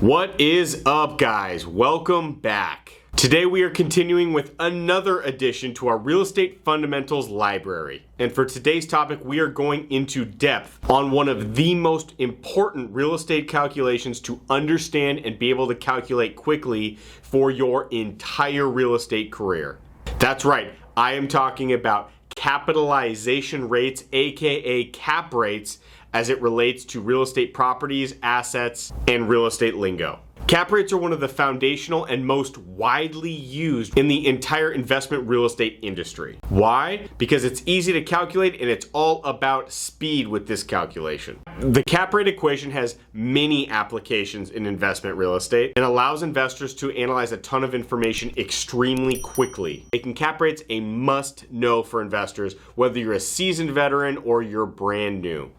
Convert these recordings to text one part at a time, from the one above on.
What is up, guys? Welcome back. Today we are continuing with another addition to our real estate fundamentals library. And for today's topic, we are going into depth on one of the most important real estate calculations to understand and be able to calculate quickly for your entire real estate career. That's right, I am talking about capitalization rates, aka cap rates, as it relates to real estate properties, assets, and real estate lingo. Cap rates are one of the foundational and most widely used in the entire investment real estate industry. Why? Because it's easy to calculate and it's all about speed with this calculation. The cap rate equation has many applications in investment real estate and allows investors to analyze a ton of information extremely quickly, making cap rates a must-know for investors, whether you're a seasoned veteran or you're brand new.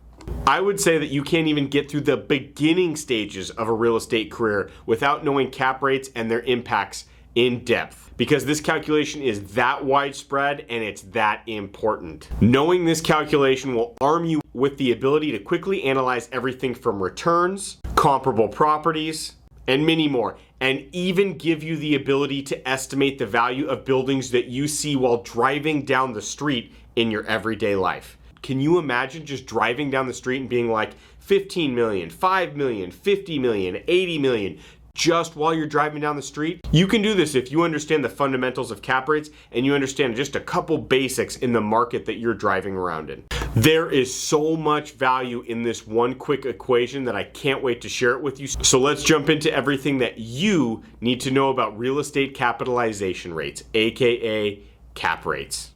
I would say that you can't even get through the beginning stages of a real estate career without knowing cap rates and their impacts in depth, because this calculation is that widespread and it's that important. Knowing this calculation will arm you with the ability to quickly analyze everything from returns, comparable properties, and many more, and even give you the ability to estimate the value of buildings that you see while driving down the street in your everyday life. Can you imagine just driving down the street and being like 15 million, 5 million, 50 million, 80 million, just while you're driving down the street? You can do this if you understand the fundamentals of cap rates and you understand just a couple basics in the market that you're driving around in. There is so much value in this one quick equation that I can't wait to share it with you. So let's jump into everything that you need to know about real estate capitalization rates, aka cap rates.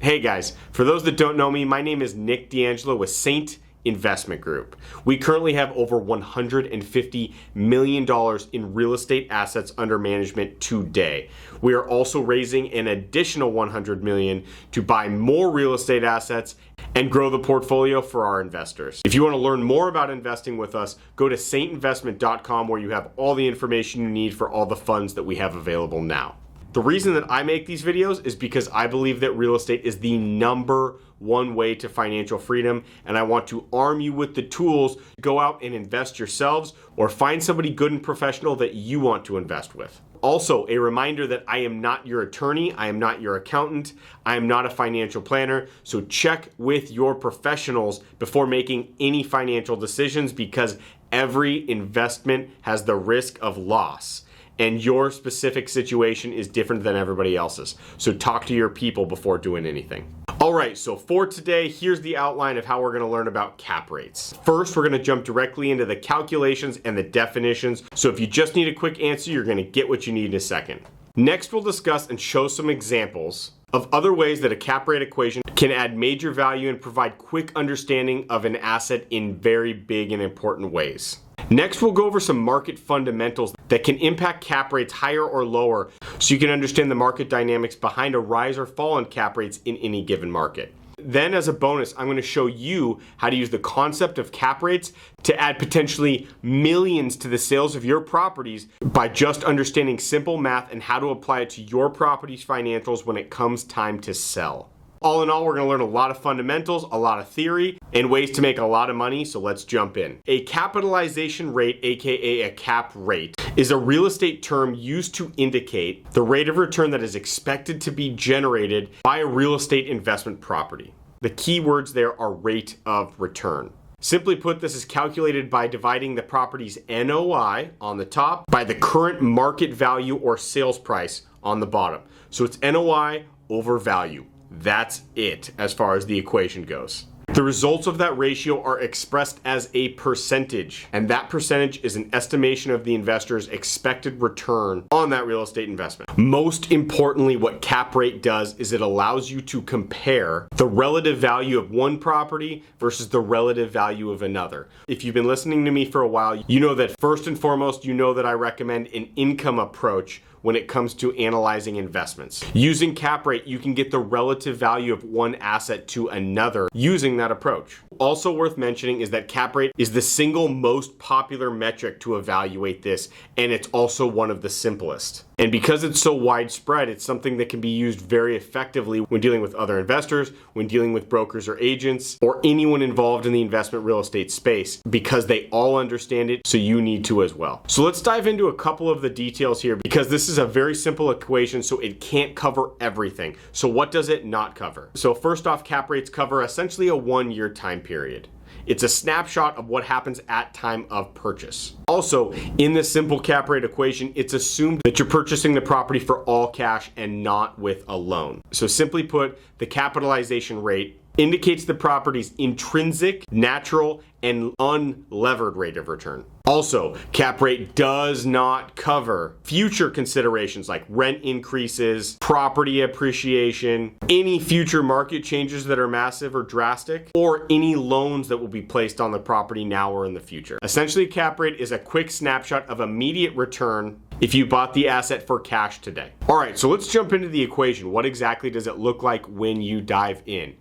Hey guys, for those that don't know me, my name is Nick D'Angelo with Saint Investment Group. We currently have over $150 million in real estate assets under management today. We are also raising an additional $100 million to buy more real estate assets and grow the portfolio for our investors. If you want to learn more about investing with us, go to saintinvestment.com where you have all the information you need for all the funds that we have available now. The reason that I make these videos is because I believe that real estate is the number one way to financial freedom, and I want to arm you with the tools to go out and invest yourselves or find somebody good and professional that you want to invest with. Also, a reminder that I am not your attorney, I am not your accountant, I am not a financial planner, so check with your professionals before making any financial decisions, because every investment has the risk of loss. And your specific situation is different than everybody else's. So talk to your people before doing anything. All right, so for today, here's the outline of how we're gonna learn about cap rates. First, we're gonna jump directly into the calculations and the definitions. So if you just need a quick answer, you're gonna get what you need in a second. Next, we'll discuss and show some examples of other ways that a cap rate equation can add major value and provide quick understanding of an asset in very big and important ways. Next, we'll go over some market fundamentals that can impact cap rates higher or lower, so you can understand the market dynamics behind a rise or fall in cap rates in any given market. Then, as a bonus, I'm going to show you how to use the concept of cap rates to add potentially millions to the sales of your properties by just understanding simple math and how to apply it to your property's financials when it comes time to sell. All in all, we're going to learn a lot of fundamentals, a lot of theory, and ways to make a lot of money, so let's jump in. A capitalization rate, aka a cap rate, is a real estate term used to indicate the rate of return that is expected to be generated by a real estate investment property. The key words there are rate of return. Simply put, this is calculated by dividing the property's NOI on the top by the current market value or sales price on the bottom. So it's NOI over value. That's it as far as the equation goes. The results of that ratio are expressed as a percentage, and that percentage is an estimation of the investor's expected return on that real estate investment. Most importantly, what cap rate does is it allows you to compare the relative value of one property versus the relative value of another. If you've been listening to me for a while, you know that first and foremost, you know that I recommend an income approach when it comes to analyzing investments. Using cap rate, you can get the relative value of one asset to another using that approach. Also worth mentioning is that cap rate is the single most popular metric to evaluate this, and it's also one of the simplest. And because it's so widespread, it's something that can be used very effectively when dealing with other investors, when dealing with brokers or agents, or anyone involved in the investment real estate space, because they all understand it, so you need to as well. So let's dive into a couple of the details here, because this is a very simple equation, so it can't cover everything. So what does it not cover? So first off, cap rates cover essentially a 1-year time period. It's a snapshot of what happens at time of purchase. Also, in this simple cap rate equation, it's assumed that you're purchasing the property for all cash and not with a loan. So simply put, the capitalization rate indicates the property's intrinsic, natural, and unlevered rate of return. Also, cap rate does not cover future considerations like rent increases, property appreciation, any future market changes that are massive or drastic, or any loans that will be placed on the property now or in the future. Essentially, cap rate is a quick snapshot of immediate return if you bought the asset for cash today. All right, so let's jump into the equation. What exactly does it look like when you dive in?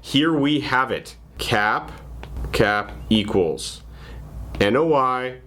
Here we have it. Cap equals NOI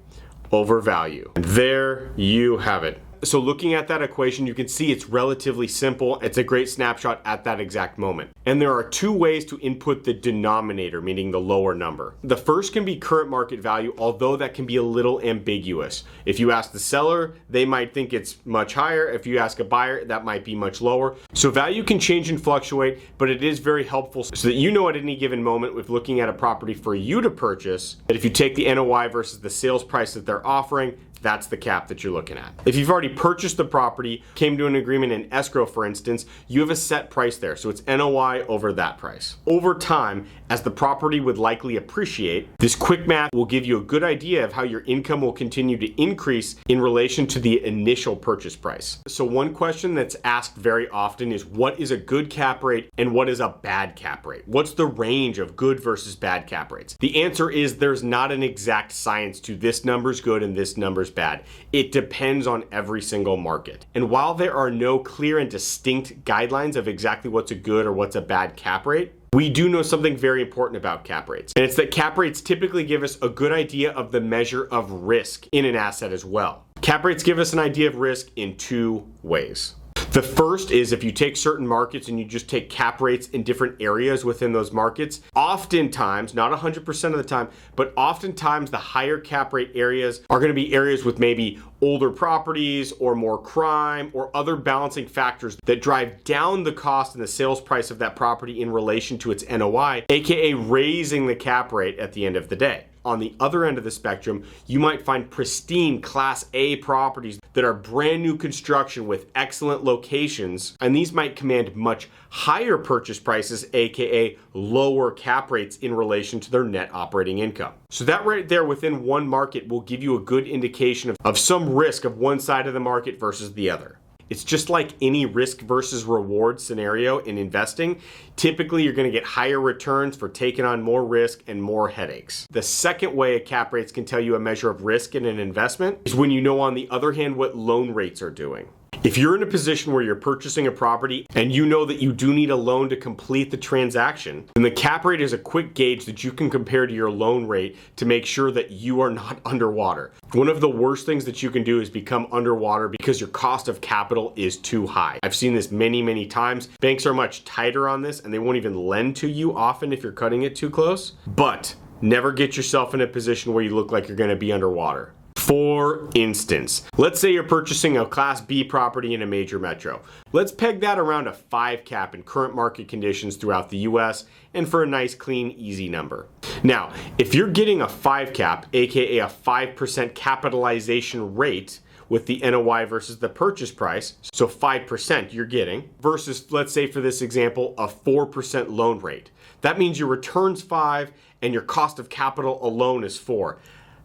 over value. And there you have it. So looking at that equation, you can see it's relatively simple. It's a great snapshot at that exact moment. And there are two ways to input the denominator, meaning the lower number. The first can be current market value, although that can be a little ambiguous. If you ask the seller, they might think it's much higher. If you ask a buyer, that might be much lower. So value can change and fluctuate, but it is very helpful so that you know at any given moment, with looking at a property for you to purchase, that if you take the NOI versus the sales price that they're offering, that's the cap that you're looking at. If you've already purchased the property, came to an agreement in escrow, for instance, you have a set price there. So it's NOI over that price. Over time, as the property would likely appreciate, this quick math will give you a good idea of how your income will continue to increase in relation to the initial purchase price. So one question that's asked very often is, what is a good cap rate and what is a bad cap rate? What's the range of good versus bad cap rates? The answer is there's not an exact science to this number's good and this number's bad. It depends on every single market. And while there are no clear and distinct guidelines of exactly what's a good or what's a bad cap rate, we do know something very important about cap rates. And it's that cap rates typically give us a good idea of the measure of risk in an asset as well. Cap rates give us an idea of risk in two ways. The first is if you take certain markets and you just take cap rates in different areas within those markets, oftentimes, not 100% of the time, but oftentimes the higher cap rate areas are going to be areas with maybe older properties or more crime or other balancing factors that drive down the cost and the sales price of that property in relation to its NOI, aka raising the cap rate at the end of the day. On the other end of the spectrum, you might find pristine Class A properties that are brand new construction with excellent locations, and these might command much higher purchase prices, aka lower cap rates in relation to their net operating income. So that right there within one market will give you a good indication of some risk of one side of the market versus the other. It's just like any risk versus reward scenario in investing. Typically, you're going to get higher returns for taking on more risk and more headaches. The second way cap rates can tell you a measure of risk in an investment is when you know, on the other hand, what loan rates are doing. If you're in a position where you're purchasing a property and you know that you do need a loan to complete the transaction, then the cap rate is a quick gauge that you can compare to your loan rate to make sure that you are not underwater. One of the worst things that you can do is become underwater because your cost of capital is too high. I've seen this many times. Banks are much tighter on this and they won't even lend to you often if you're cutting it too close. But never get yourself in a position where you look like you're going to be underwater. For instance, let's say you're purchasing a Class B property in a major metro. Let's peg that around a 5 cap in current market conditions throughout the US, and for a nice, clean, easy number. Now, if you're getting a 5 cap, aka a 5% capitalization rate, with the NOI versus the purchase price, so 5% you're getting, versus, let's say for this example, a 4% loan rate. That means your return's 5 and your cost of capital alone is 4.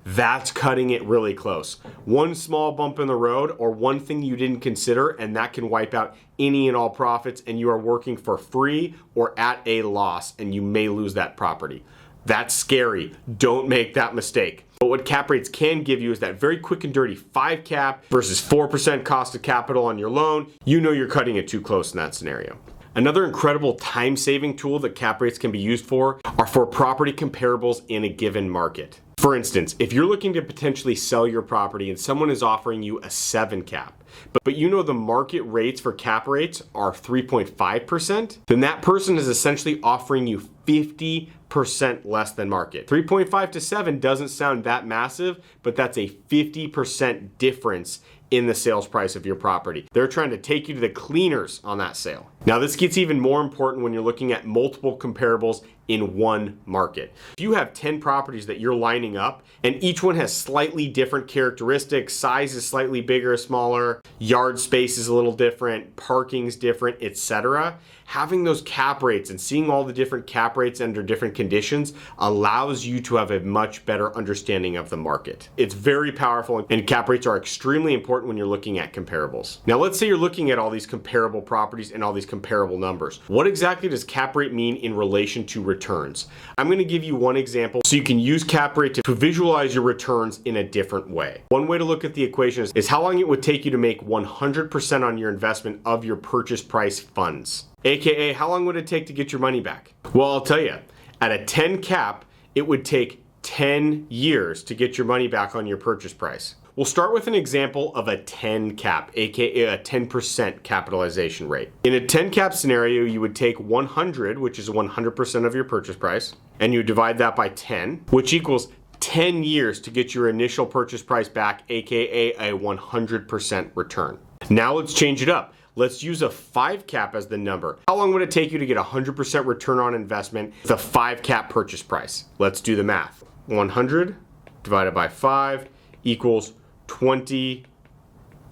That's cutting it really close. One small bump in the road or one thing you didn't consider, and that can wipe out any and all profits, and you are working for free or at a loss, and you may lose that property. That's scary. Don't make that mistake. But what cap rates can give you is that very quick and dirty 5 cap versus 4% cost of capital on your loan. You know you're cutting it too close in that scenario. Another incredible time-saving tool that cap rates can be used for are for property comparables in a given market. For instance, if you're looking to potentially sell your property and someone is offering you a 7 cap, but you know the market rates for cap rates are 3.5%, then that person is essentially offering you 50% less than market. 3.5 to 7 doesn't sound that massive, but that's a 50% difference in the sales price of your property. They're trying to take you to the cleaners on that sale. Now, this gets even more important when you're looking at multiple comparables in one market. If you have 10 properties that you're lining up and each one has slightly different characteristics, size is slightly bigger or smaller, yard space is a little different, parking's different, etc., having those cap rates and seeing all the different cap rates under different conditions allows you to have a much better understanding of the market. It's very powerful, and cap rates are extremely important when you're looking at comparables. Now, let's say you're looking at all these comparable properties and all these comparable numbers. What exactly does cap rate mean in relation to returns? I'm going to give you one example so you can use cap rate to visualize your returns in a different way. One way to look at the equation is how long it would take you to make 100% on your investment of your purchase price funds. AKA, how long would it take to get your money back? Well, I'll tell you, at a 10 cap, it would take 10 years to get your money back on your purchase price. We'll start with an example of a 10 cap, aka a 10% capitalization rate. In a 10 cap scenario, you would take 100, which is 100% of your purchase price, and you divide that by 10, which equals 10 years to get your initial purchase price back, aka a 100% return. Now let's change it up. Let's use a 5 cap as the number. How long would it take you to get 100% return on investment with a 5 cap purchase price? Let's do the math. 100 divided by 5 equals 20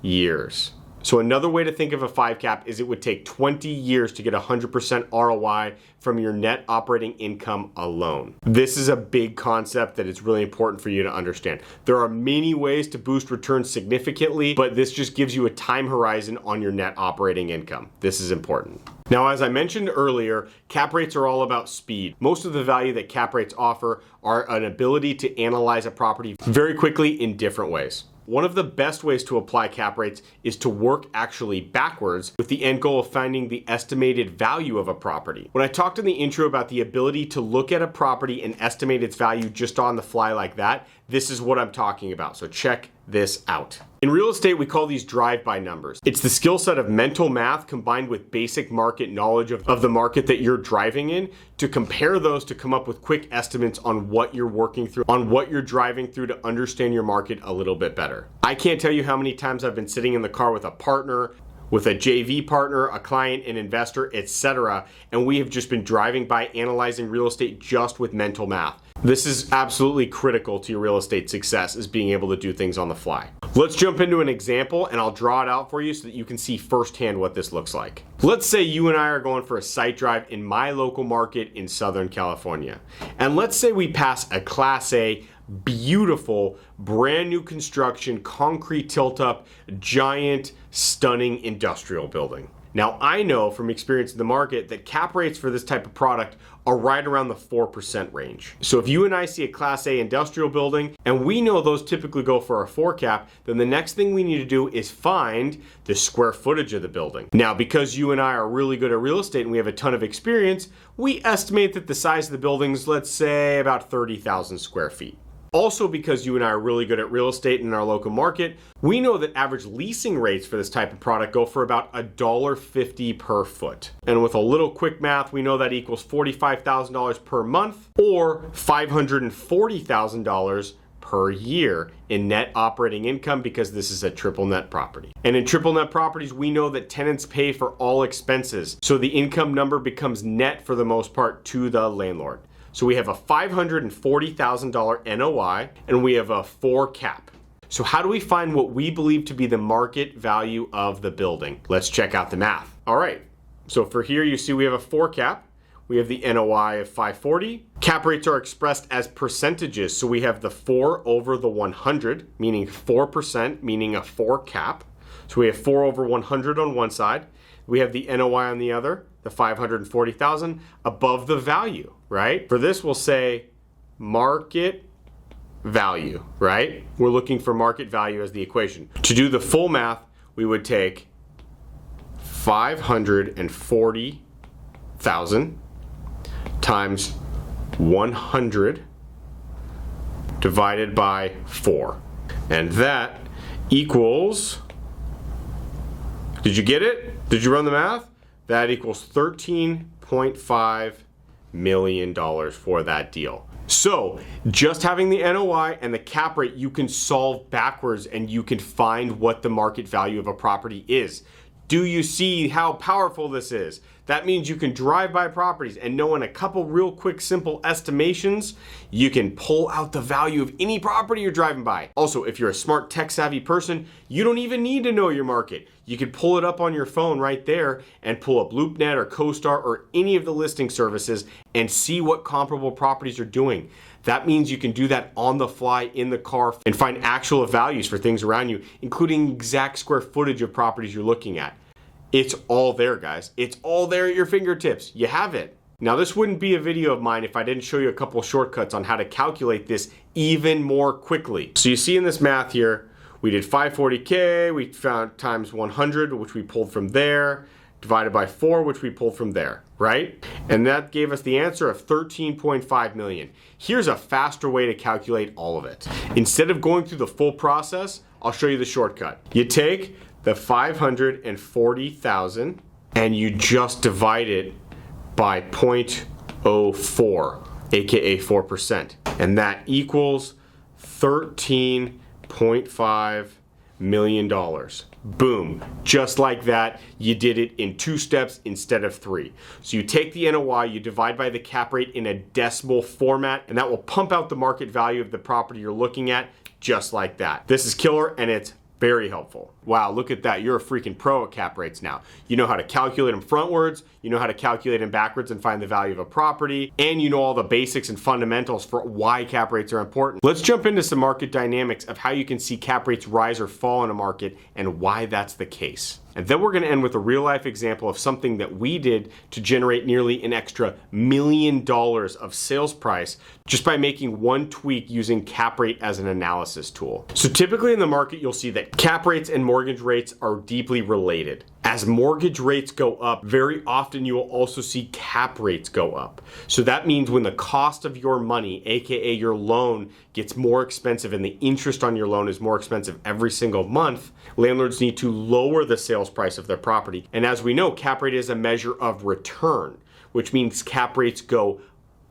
years. So another way to think of a 5 cap is it would take 20 years to get 100% ROI from your net operating income alone. This is a big concept that it's really important for you to understand. There are many ways to boost returns significantly, but this just gives you a time horizon on your net operating income. This is important. Now, as I mentioned earlier, cap rates are all about speed. Most of the value that cap rates offer are an ability to analyze a property very quickly in different ways. One of the best ways to apply cap rates is to work actually backwards with the end goal of finding the estimated value of a property. When I talked in the intro about the ability to look at a property and estimate its value just on the fly like that, this is what I'm talking about. So check this out. In real estate, we call these drive-by numbers. It's the skill set of mental math combined with basic market knowledge of the market that you're driving in to compare those to come up with quick estimates on what you're working through, on what you're driving through to understand your market a little bit better. I can't tell you how many times I've been sitting in the car with a partner, with a JV partner, a client, an investor, etc., and we have just been driving by analyzing real estate just with mental math. This is absolutely critical to your real estate success, is being able to do things on the fly. Let's jump into an example and I'll draw it out for you so that you can see firsthand what this looks like. Let's say you and I are going for a site drive in my local market in Southern California. And let's say we pass a Class A, beautiful, brand new construction, concrete tilt-up, giant, stunning industrial building. Now, I know from experience in the market that cap rates for this type of product are right around the 4% range. So if you and I see a Class A industrial building and we know those typically go for a 4 cap, then the next thing we need to do is find the square footage of the building. Now, because you and I are really good at real estate and we have a ton of experience, we estimate that the size of the building is, let's say, about 30,000 square feet. Also, because you and I are really good at real estate in our local market, we know that average leasing rates for this type of product go for about $1.50 per foot. And with a little quick math, we know that equals $45,000 per month or $540,000 per year in net operating income, because this is a triple net property. And in triple net properties, we know that tenants pay for all expenses. So the income number becomes net for the most part to the landlord. So we have a $540,000 NOI and we have a 4 cap. So how do we find what we believe to be the market value of the building? Let's check out the math. All right, so for here you see we have a 4 cap. We have the NOI of 540. Cap rates are expressed as percentages. So we have the 4 over the 100, meaning 4%, meaning a 4 cap. So we have 4 over 100 on one side. We have the NOI on the other, the 540,000 above the value, right? For this, we'll say market value, right? We're looking for market value as the equation. To do the full math, we would take 540 40,000 times 100 divided by 4. And that equals, did you get it? Did you run the math? That equals $13.5 million for that deal. So just having the NOI and the cap rate, you can solve backwards and you can find what the market value of a property is. Do you see how powerful this is? That means you can drive by properties and know in a couple real quick simple estimations, you can pull out the value of any property you're driving by. Also, if you're a smart tech savvy person, you don't even need to know your market. You can pull it up on your phone right there and pull up LoopNet or CoStar or any of the listing services and see what comparable properties are doing. That means you can do that on the fly in the car and find actual values for things around you, including exact square footage of properties you're looking at. It's all there, guys. It's all there at your fingertips. You have it. Now, this wouldn't be a video of mine if I didn't show you a couple shortcuts on how to calculate this even more quickly. So you see in this math here, we did 540K, we found times 100, which we pulled from there, divided by 4, which we pulled from there, right? And that gave us the answer of 13.5 million. Here's a faster way to calculate all of it. Instead of going through the full process, I'll show you the shortcut. You take the 540,000 and you just divide it by 0.04, aka 4%. And that equals $13.5 million. Boom. Just like that, you did it in 2 steps instead of 3. So you take the NOI, you divide by the cap rate in a decimal format, and that will pump out the market value of the property you're looking at just like that. This is killer and it's very helpful. Wow, look at that. You're a freaking pro at cap rates now. You know how to calculate them frontwards, you know how to calculate them backwards and find the value of a property, and you know all the basics and fundamentals for why cap rates are important. Let's jump into some market dynamics of how you can see cap rates rise or fall in a market and why that's the case. And then we're going to end with a real life example of something that we did to generate nearly an extra $1 million of sales price just by making one tweak using cap rate as an analysis tool. So typically in the market, you'll see that cap rates and mortgage rates are deeply related. As mortgage rates go up, very often you will also see cap rates go up. So that means when the cost of your money, aka your loan, gets more expensive and the interest on your loan is more expensive every single month, landlords need to lower the sales price of their property. And as we know, cap rate is a measure of return, which means cap rates go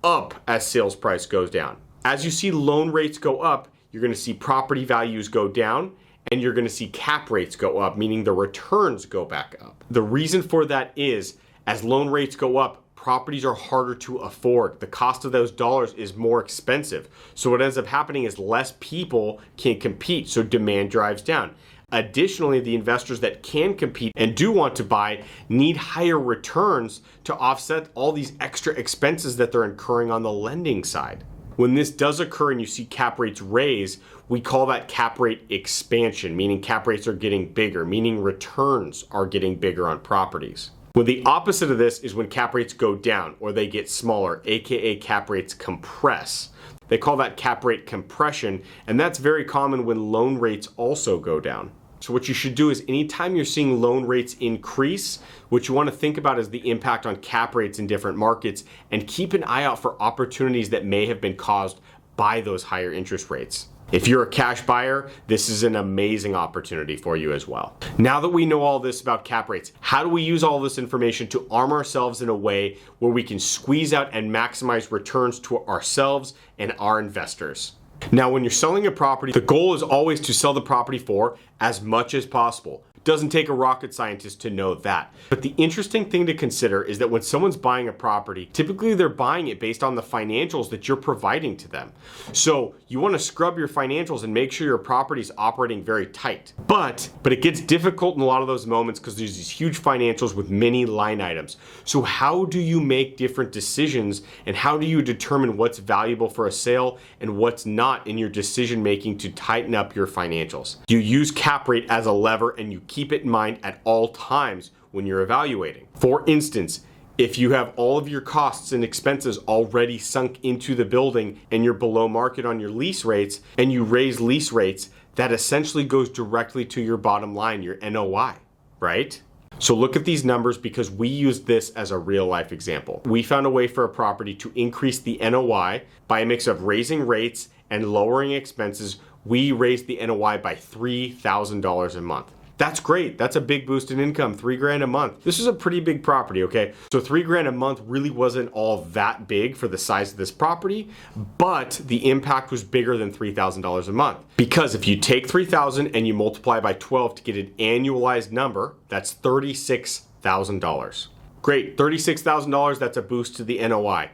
up as sales price goes down. As you see loan rates go up, you're going to see property values go down, and you're going to see cap rates go up, meaning the returns go back up. The reason for that is, as loan rates go up, properties are harder to afford. The cost of those dollars is more expensive. So what ends up happening is less people can compete, so demand drives down. Additionally, the investors that can compete and do want to buy need higher returns to offset all these extra expenses that they're incurring on the lending side. When this does occur and you see cap rates raise, we call that cap rate expansion, meaning cap rates are getting bigger, meaning returns are getting bigger on properties. Well, the opposite of this is when cap rates go down or they get smaller, aka cap rates compress. They call that cap rate compression, and that's very common when loan rates also go down. So what you should do is anytime you're seeing loan rates increase, what you want to think about is the impact on cap rates in different markets and keep an eye out for opportunities that may have been caused by those higher interest rates. If you're a cash buyer, this is an amazing opportunity for you as well. Now that we know all this about cap rates, how do we use all this information to arm ourselves in a way where we can squeeze out and maximize returns to ourselves and our investors? Now, when you're selling a property, the goal is always to sell the property for as much as possible. It doesn't take a rocket scientist to know that. But the interesting thing to consider is that when someone's buying a property, typically they're buying it based on the financials that you're providing to them. So you want to scrub your financials and make sure your property is operating very tight. But it gets difficult in a lot of those moments because there's these huge financials with many line items. So how do you make different decisions and how do you determine what's valuable for a sale and what's not in your decision making to tighten up your financials? You use cap rate as a lever and you keep it in mind at all times when you're evaluating. For instance, if you have all of your costs and expenses already sunk into the building and you're below market on your lease rates and you raise lease rates, that essentially goes directly to your bottom line, your NOI, right? So look at these numbers because we used this as a real life example. We found a way for a property to increase the NOI by a mix of raising rates and lowering expenses. We raised the NOI by $3,000 a month. That's great. That's a big boost in income, $3,000 a month. This is a pretty big property, okay? So $3,000 a month really wasn't all that big for the size of this property, but the impact was bigger than $3,000 a month. Because if you take $3,000 and you multiply by 12 to get an annualized number, that's $36,000. Great, $36,000, that's a boost to the NOI.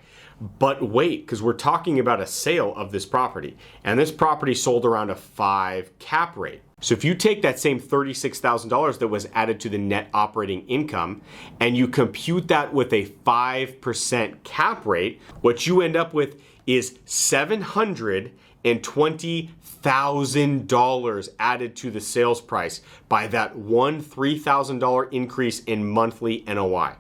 But wait, because we're talking about a sale of this property, and this property sold around a 5 cap rate. So if you take that same $36,000 that was added to the net operating income and you compute that with a 5% cap rate, what you end up with is $720,000 added to the sales price by that one $3,000 increase in monthly NOI.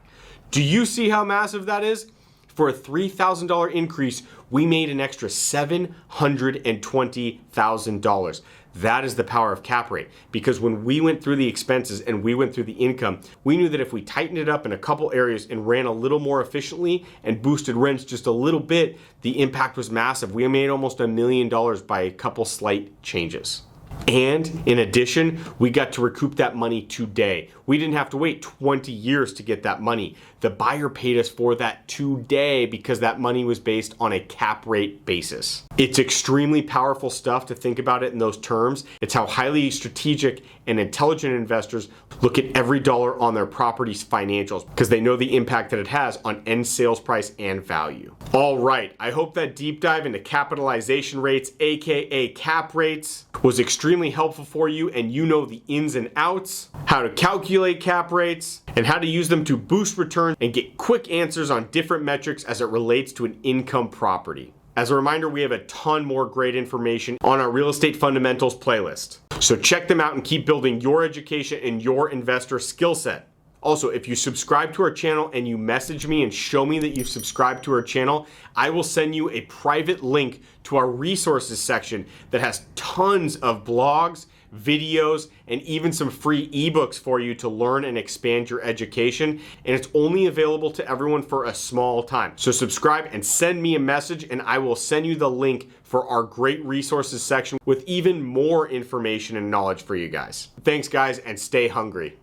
Do you see how massive that is? For a $3,000 increase, we made an extra $720,000. That is the power of cap rate, because when we went through the expenses and we went through the income, we knew that if we tightened it up in a couple areas and ran a little more efficiently and boosted rents just a little bit, the impact was massive. We made almost $1 million by a couple slight changes. And in addition, we got to recoup that money today. We didn't have to wait 20 years to get that money. The buyer paid us for that today because that money was based on a cap rate basis. It's extremely powerful stuff to think about it in those terms. It's how highly strategic and intelligent investors look at every dollar on their property's financials because they know the impact that it has on end sales price and value. All right, I hope that deep dive into capitalization rates, aka cap rates, was extremely helpful for you, and you know the ins and outs, how to calculate cap rates, and how to use them to boost returns and get quick answers on different metrics as it relates to an income property. As a reminder, we have a ton more great information on our Real Estate Fundamentals playlist. So check them out and keep building your education and your investor skill set. Also, if you subscribe to our channel and you message me and show me that you've subscribed to our channel, I will send you a private link to our resources section that has tons of blogs, videos, and even some free ebooks for you to learn and expand your education. And it's only available to everyone for a small time. So subscribe and send me a message and I will send you the link for our great resources section with even more information and knowledge for you guys. Thanks guys, and stay hungry.